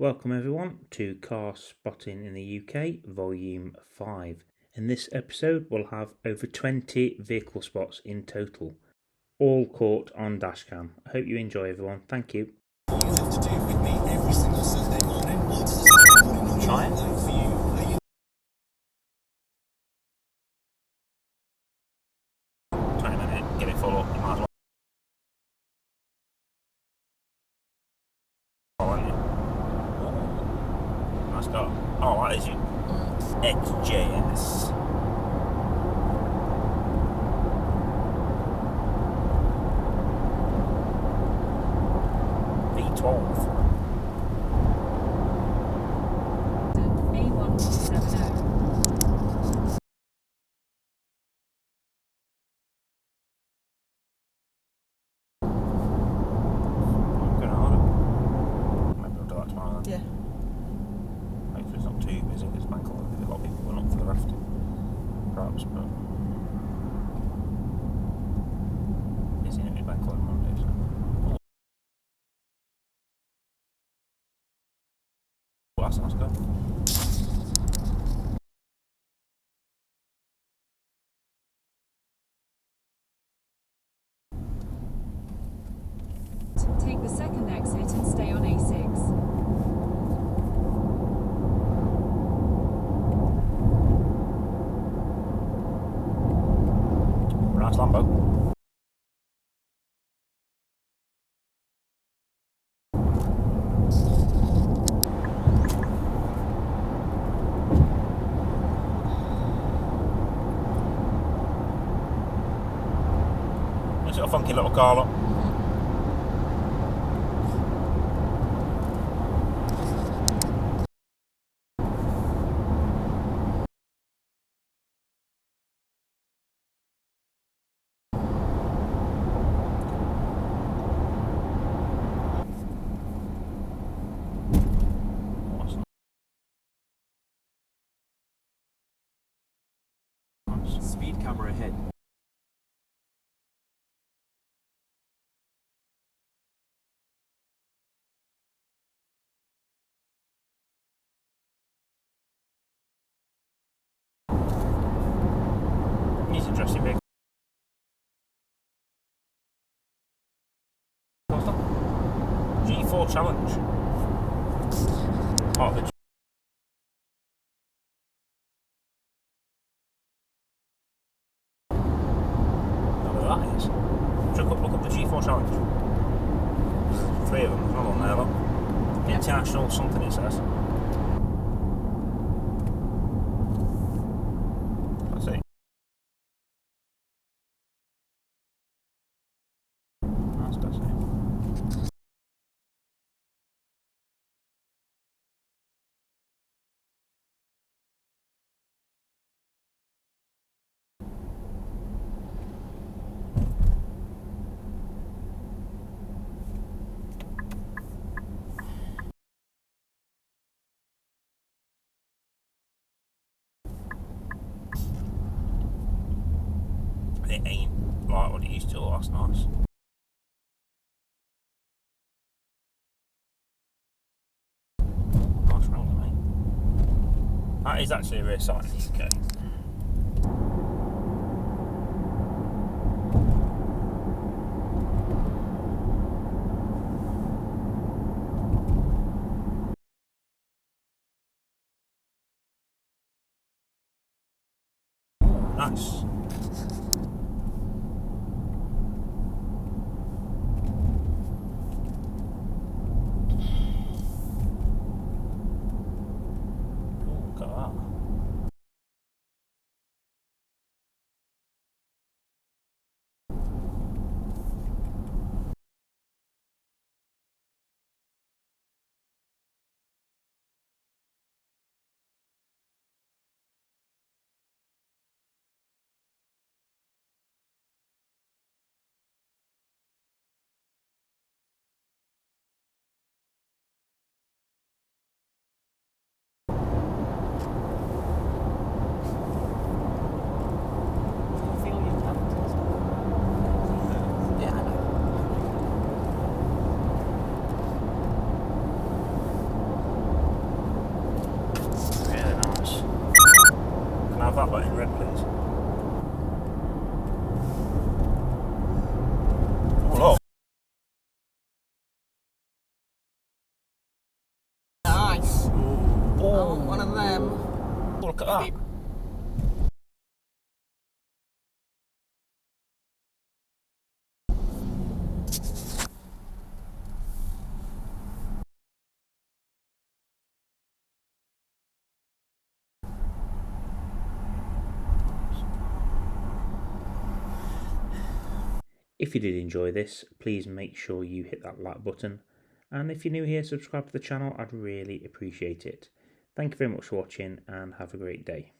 Welcome everyone to Car Spotting in the UK, Volume 5. In this episode we'll have over 20 vehicle spots in total, all caught on dashcam. I hope you enjoy everyone, thank you. You have to do with me every single Sunday morning. What's Try it. like for you? Are you 20 minutes, get it full up, you might as well. Nice car. Oh, that is you. XJS. V12. A1170. Going harder. Maybe we'll do that tomorrow then. Yeah. Hopefully it's not too busy because bank holiday. A lot of people went up for the rafting, perhaps, but busy in bank holiday Monday, so. Oh, that's nice good. Take the second exit and stay on A6. Nice Lambo. It's a funky little car, look. Speed camera ahead. He's interesting vehicle. G4 Challenge. Part of the that is. Look up the G4 Challenge. 3 of them, there's another one there, look. International something it says. Let's see. That's good, see. It ain't like what it used to, that's nice. Nice round, mate. That is actually a rare sight in the UK. Nice. Look at that. please. Oh, Nice. Oh, one of them. look at that. If you did enjoy this, please make sure you hit that like button. And if you're new here, subscribe to the channel. I'd really appreciate it. Thank you very much for watching and have a great day.